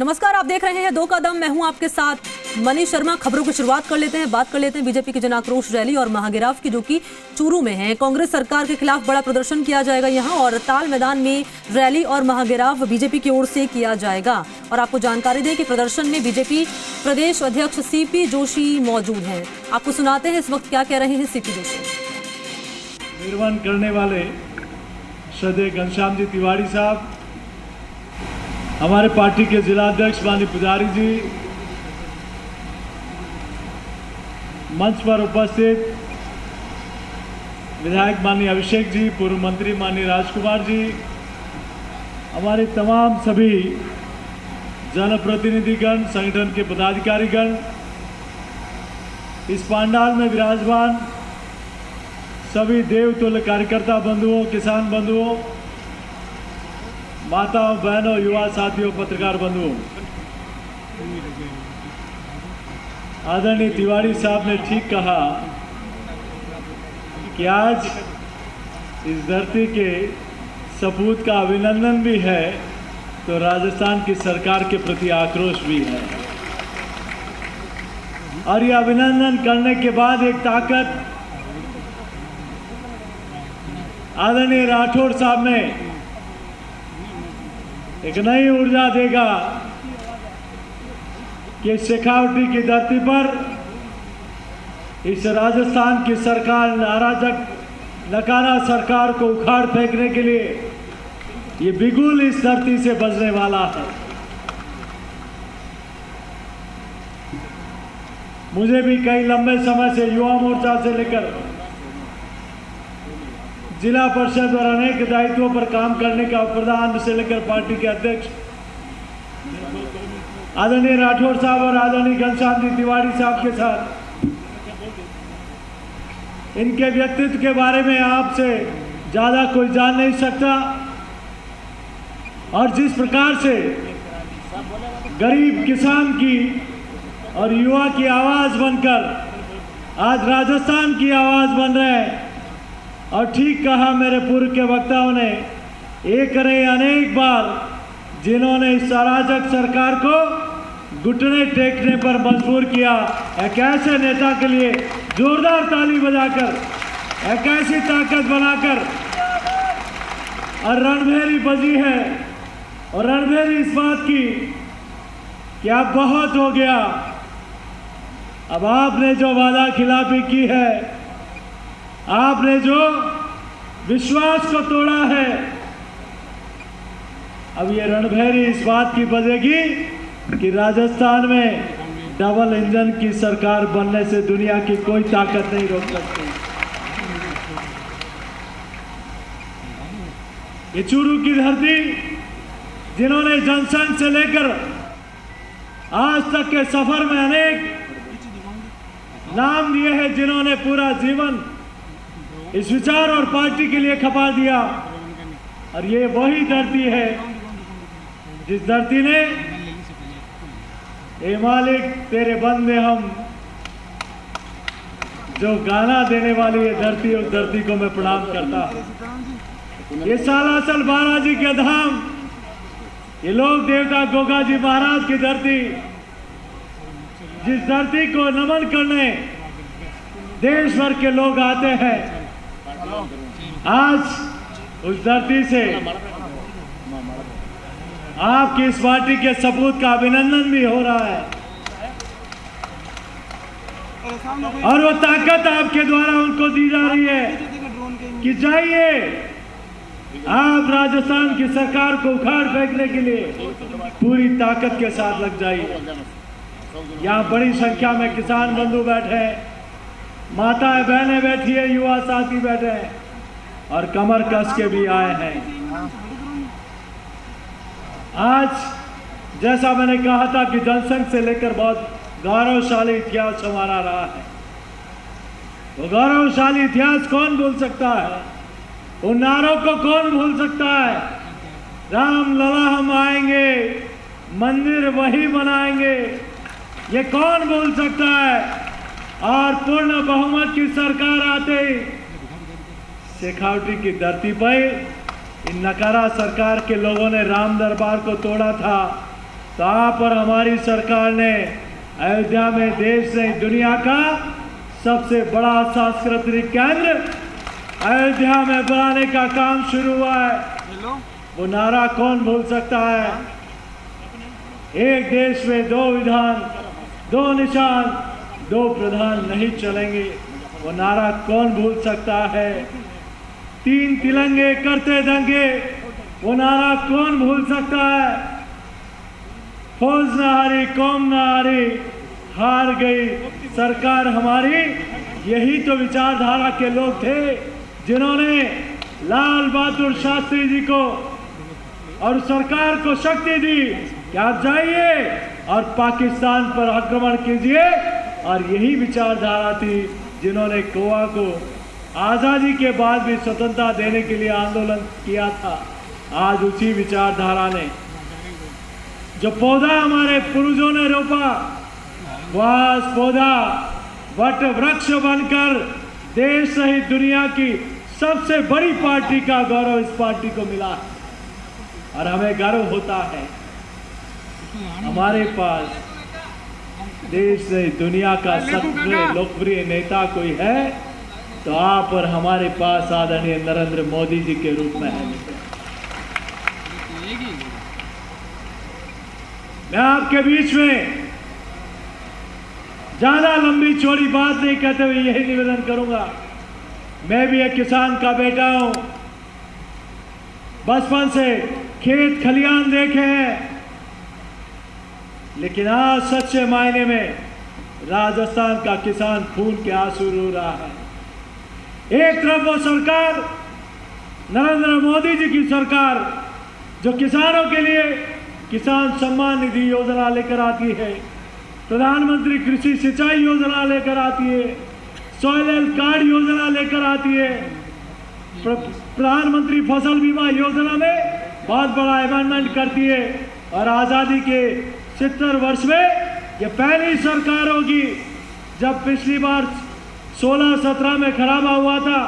नमस्कार, आप देख रहे हैं दो कदम। मैं हूं आपके साथ मनीष शर्मा। खबरों की शुरुआत कर लेते हैं। बात कर लेते हैं बीजेपी की जन आक्रोश रैली और महागिराव की, जो कि चूरू में है। कांग्रेस सरकार के खिलाफ बड़ा प्रदर्शन किया जाएगा यहां, और ताल मैदान में रैली और महागिराव बीजेपी की ओर से किया जाएगा। और आपको जानकारी दें कि प्रदर्शन में बीजेपी प्रदेश अध्यक्ष सीपी जोशी मौजूद हैं। आपको सुनाते हैं इस वक्त क्या कह रहे हैं सीपी जोशी। निर्वहन करने वाले श्रद्धेय घनश्याम जी तिवारी साहब, हमारे पार्टी के जिला अध्यक्ष माननीय पुजारी जी, मंच पर उपस्थित विधायक माननीय अभिषेक जी, पूर्व मंत्री माननीय राजकुमार जी, हमारे तमाम सभी जनप्रतिनिधिगण, संगठन के पदाधिकारीगण, इस पंडाल में विराजमान सभी देवतुल्य कार्यकर्ता बंधुओं, किसान बंधुओं, माताओं, बहनों, युवा साथियों, पत्रकार बंधुओं, आदरणीय तिवारी साहब ने ठीक कहा कि आज इस धरती के सपूत का अभिनंदन भी है तो राजस्थान की सरकार के प्रति आक्रोश भी है। और ये अभिनंदन करने के बाद एक ताकत आदरणीय राठौड़ साहब ने एक नई ऊर्जा देगा कि शेखावटी की धरती पर इस राजस्थान की सरकार, अराजक नकारा सरकार को उखाड़ फेंकने के लिए ये बिगुल इस धरती से बजने वाला है। मुझे भी कई लंबे समय से युवा मोर्चा से लेकर जिला परिषद और अनेक दायित्वों पर काम करने का, प्रधान से लेकर पार्टी के अध्यक्ष आदरणीय राठौड़ साहब और आदरणीय घनश्याम जी तिवारी साहब के साथ इनके व्यक्तित्व के बारे में आपसे ज्यादा कोई जान नहीं सकता। और जिस प्रकार से गरीब किसान की और युवा की आवाज बनकर आज राजस्थान की आवाज बन रहे हैं। और ठीक कहा मेरे पूर्व के वक्ताओं ने, एक नहीं अनेक बार जिन्होंने इस अराजक सरकार को घुटने टेकने पर मजबूर किया, एक ऐसे नेता के लिए जोरदार ताली बजाकर, एक ऐसी ताकत बनाकर और रणभेरी बजी है। और रणभेरी इस बात की कि अब बहुत हो गया, अब आपने जो वादा खिलाफी की है, आपने जो विश्वास को तोड़ा है, अब ये रणभेरी इस बात की बजेगी कि राजस्थान में डबल इंजन की सरकार बनने से दुनिया की कोई ताकत नहीं रोक सकती। ये चूरू की धरती, जिन्होंने जनसंघ से लेकर आज तक के सफर में अनेक नाम दिए हैं, जिन्होंने पूरा जीवन इस विचार और पार्टी के लिए खपा दिया। और ये वही धरती है जिस धरती ने ए मालिक तेरे बंदे हम, जो गाना देने वाली ये धरती, उस धरती को मैं प्रणाम करता हूं। ये सालासर बालाजी के धाम, ये लोक देवता गोगा जी महाराज की धरती, जिस धरती को नमन करने देश भर के लोग आते हैं, आज उस धरती से आपकी इस पार्टी के सपूत का अभिनंदन भी हो रहा है। और वो ताकत आपके द्वारा उनको दी जा रही है कि जाइए, आप राजस्थान की सरकार को उखाड़ फेंकने के लिए पूरी ताकत के साथ लग जाइए। यहाँ बड़ी संख्या में किसान बंधु बैठे हैं, माताएं बहनें बैठी है, युवा साथी बैठे हैं और कमर कस के भी आए हैं। आज जैसा मैंने कहा था कि जनसंघ से लेकर बहुत गौरवशाली इतिहास हमारा रहा है। वो गौरवशाली इतिहास कौन भूल सकता है? उन नारों को कौन भूल सकता है? राम लला हम आएंगे, मंदिर वही बनाएंगे, ये कौन भूल सकता है? और पूर्ण बहुमत की सरकार आते ही शेखावटी की धरती पर इन नकारा सरकार के लोगों ने राम दरबार को तोड़ा था, तो आप पर हमारी सरकार ने अयोध्या में देश नहीं दुनिया का सबसे बड़ा सांस्कृतिक केंद्र अयोध्या में बनाने का काम शुरू हुआ है। वो नारा कौन भूल सकता है? एक देश में दो विधान, दो निशान, दो प्रधान नहीं चलेंगे। वो नारा कौन भूल सकता है? 3 तिरंगे करते दंगे, वो नारा कौन भूल सकता है? फौज न हारी, कौम न हारी, हार गई सरकार हमारी। यही तो विचारधारा के लोग थे जिन्होंने लाल बहादुर शास्त्री जी को और सरकार को शक्ति दी कि आप जाइए और पाकिस्तान पर आक्रमण कीजिए। और यही विचारधारा थी जिन्होंने गोवा को आज़ादी के बाद भी स्वतंत्रता देने के लिए आंदोलन किया था। आज उसी विचारधारा ने जो पौधा हमारे पूर्वजों ने रोपा, वह पौधा वट वृक्ष बनकर देश सहित दुनिया की सबसे बड़ी पार्टी का गौरव इस पार्टी को मिला है। और हमें गर्व होता है हमारे पास देश सहित दुनिया का सबसे लोकप्रिय नेता कोई है तो आप और हमारे पास आदरणीय नरेंद्र मोदी जी के रूप में है। मैं आपके बीच में ज्यादा लंबी चौड़ी बात नहीं कहते हुए यही निवेदन करूंगा। मैं भी एक किसान का बेटा हूं, बचपन से खेत खलियान देखे हैं, लेकिन आज सच्चे मायने में राजस्थान का किसान खून के आंसू रो रहा है। एक तरफ वो सरकार नरेंद्र मोदी जी की सरकार जो किसानों के लिए किसान सम्मान निधि योजना लेकर आती है, प्रधानमंत्री कृषि सिंचाई योजना लेकर आती है, सॉइल हेल्थ कार्ड योजना लेकर आती है, प्रधानमंत्री फसल बीमा योजना में बहुत बड़ा अमेंडमेंट करती है। और आज़ादी के 70 वर्ष में ये पहली सरकार होगी जब पिछली बार 16-17 में खराबा हुआ था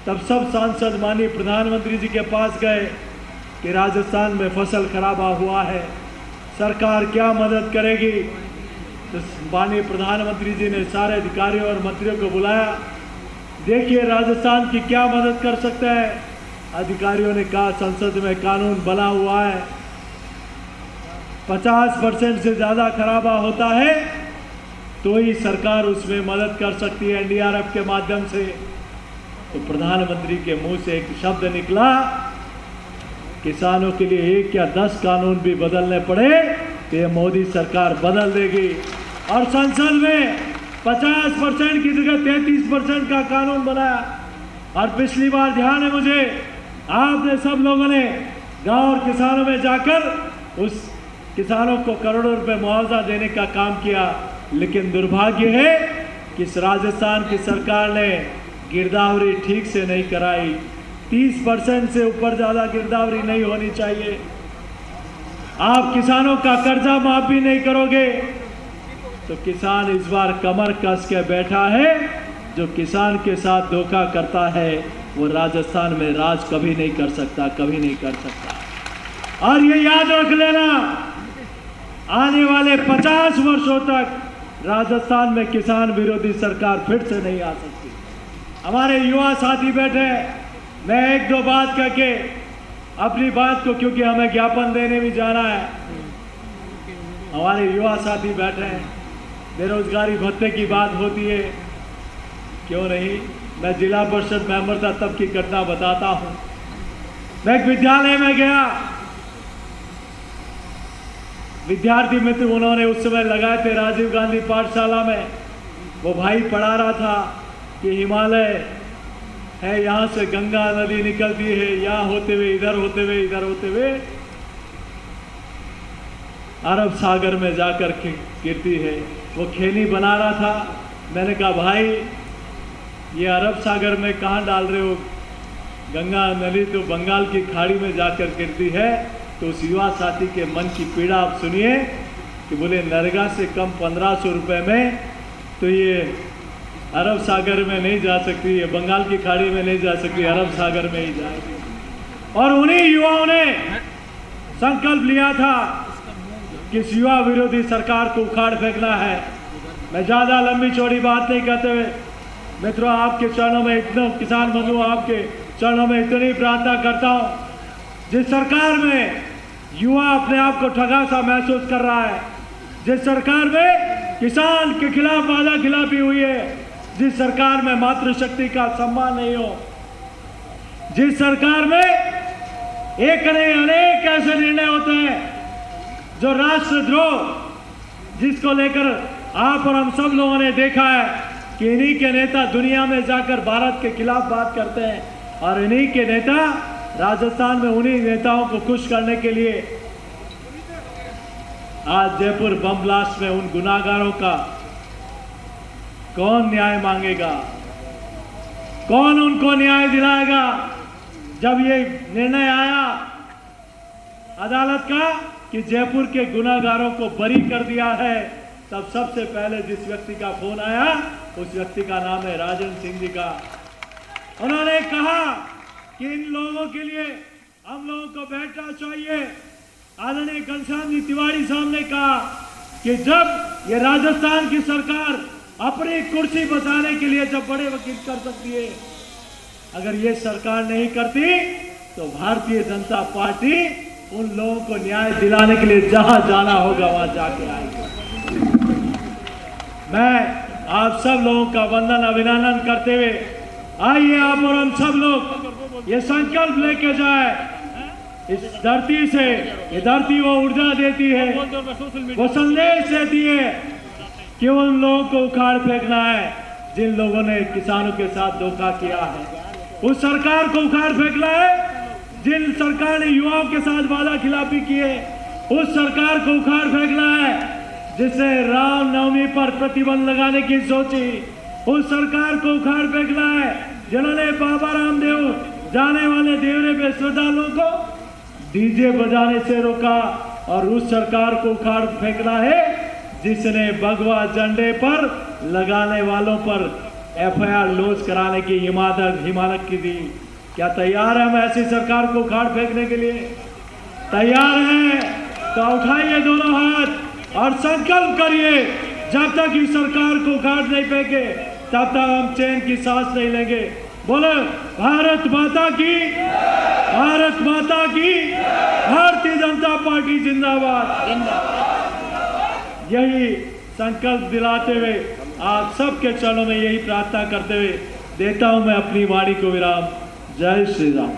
तब सब सांसद माननीय प्रधानमंत्री जी के पास गए कि राजस्थान में फसल खराबा हुआ है, सरकार क्या मदद करेगी। तो माननीय प्रधानमंत्री जी ने सारे अधिकारियों और मंत्रियों को बुलाया, देखिए राजस्थान की क्या मदद कर सकता है। अधिकारियों ने कहा संसद में कानून बना हुआ है, 50% से ज़्यादा खराबा होता है तो ही सरकार उसमें मदद कर सकती है NDRF के माध्यम से। तो प्रधानमंत्री के मुंह से एक शब्द निकला, किसानों के लिए 1 या 10 कानून भी बदलने पड़े तो ये मोदी सरकार बदल देगी। और संसद में 50% की जगह 33% का कानून बनाया। और पिछली बार ध्यान है मुझे, आपने सब लोगों ने गांव और किसानों में जाकर उस किसानों को करोड़ों रुपए मुआवजा देने का काम किया। लेकिन दुर्भाग्य है कि इस राजस्थान की सरकार ने गिरदावरी ठीक से नहीं कराई। 30% से ऊपर ज़्यादा गिरदावरी नहीं होनी चाहिए। आप किसानों का कर्जा माफ भी नहीं करोगे तो किसान इस बार कमर कस के बैठा है। जो किसान के साथ धोखा करता है वो राजस्थान में राज कभी नहीं कर सकता, कभी नहीं कर सकता। और ये याद रख लेना, आने वाले 50 वर्षों तक राजस्थान में किसान विरोधी सरकार फिर से नहीं आ सकती। हमारे युवा साथी बैठे, मैं 1-2 बात करके अपनी बात को, क्योंकि हमें ज्ञापन देने भी जाना है। हमारे युवा साथी बैठे हैं, बेरोजगारी भत्ते की बात होती है, क्यों नहीं। मैं जिला परिषद मेंबर था तब की घटना बताता हूं। मैं एक विद्यालय में गया, विद्यार्थी मित्र उन्होंने उस समय लगाए थे राजीव गांधी पाठशाला में। वो भाई पढ़ा रहा था कि हिमालय है, यहाँ से गंगा नदी निकलती है, यहाँ होते हुए इधर होते हुए इधर होते हुए अरब सागर में जाकर गिरती है। वो खेनी बना रहा था। मैंने कहा भाई ये अरब सागर में कहाँ डाल रहे हो, गंगा नदी तो बंगाल की खाड़ी में जाकर गिरती है। तो उस युवा साथी के मन की पीड़ा आप सुनिए कि बोले नरेगा से कम 1500 रुपये में तो ये अरब सागर में नहीं जा सकती, ये बंगाल की खाड़ी में नहीं जा सकती, अरब सागर में ही जाएगी। और उन्हीं युवाओं ने संकल्प लिया था किस युवा विरोधी सरकार को उखाड़ फेंकना है। मैं ज़्यादा लंबी चौड़ी बात नहीं करते हुए मित्रों, आपके चरणों में इतना, किसान बंधु आपके चरणों में इतनी प्रार्थना करता हूँ। जिस सरकार में युवा अपने आप को ठगा सा महसूस कर रहा है, जिस सरकार में किसान के खिलाफ वादा खिलाफी हुई है, जिस सरकार में मातृशक्ति का सम्मान नहीं हो, जिस सरकार में एक नहीं अनेक ऐसे निर्णय होते हैं जो राष्ट्रद्रोह, जिसको लेकर आप और हम सब लोगों ने देखा है कि इन्हीं के नेता दुनिया में जाकर भारत के खिलाफ बात करते हैं और इन्हीं के नेता राजस्थान में उन्हीं नेताओं को खुश करने के लिए आज जयपुर बम ब्लास्ट में उन गुनाहगारों का कौन न्याय मांगेगा, कौन उनको न्याय दिलाएगा। जब ये निर्णय आया अदालत का कि जयपुर के गुनाहगारों को बरी कर दिया है, तब सबसे पहले जिस व्यक्ति का फोन आया उस व्यक्ति का नाम है राजेंद्र सिंह जी का। उन्होंने कहा कि इन लोगों के लिए हम लोगों को बैठना चाहिए। आदरणीय घनश्याम जी तिवारी साहब ने कहा कि जब ये राजस्थान की सरकार अपनी कुर्सी बचाने के लिए जब बड़े वकील कर सकती है, अगर ये सरकार नहीं करती तो भारतीय जनता पार्टी उन लोगों को न्याय दिलाने के लिए जहां जाना होगा वहां जाके आएगी। मैं आप सब लोगों का वंदन अभिनंदन करते हुए आइए आप और हम सब लोग ये संकल्प लेके जाए, इस धरती से, ये धरती वो ऊर्जा देती है, वो संदेश देती है कि उन लोगों को उखाड़ फेंकना है जिन लोगों ने किसानों के साथ धोखा किया है। उस सरकार को उखाड़ फेंकना है जिन सरकार ने युवाओं के साथ वादा खिलाफी की है। उस सरकार को उखाड़ फेंकना है जिसने रामनवमी पर प्रतिबंध लगाने की सोची। उस सरकार को उखाड़ फेंकना है जिन्होंने बाबा रामदेव जाने वाले देवरे पे श्रद्धालुओं को डीजे बजाने से रोका। और उस सरकार को उखाड़ फेंकना है जिसने भगवा झंडे पर लगाने वालों पर एफआईआर लॉन्च कराने की हिमाकत की थी। क्या तैयार है हम ऐसी सरकार को उखाड़ फेंकने के लिए? तैयार हैं तो उठाइए दोनों हाथ और संकल्प करिए, जब तक इस सरकार को उखाड़ नहीं फेंके तब तक हम चैन की सांस नहीं लेंगे। बोलो भारत माता की, भारत माता की, भारतीय जनता पार्टी जिंदाबाद। यही संकल्प दिलाते हुए आप सबके चरणों में यही प्रार्थना करते हुए देता हूं मैं अपनी वाणी को विराम। जय श्री राम।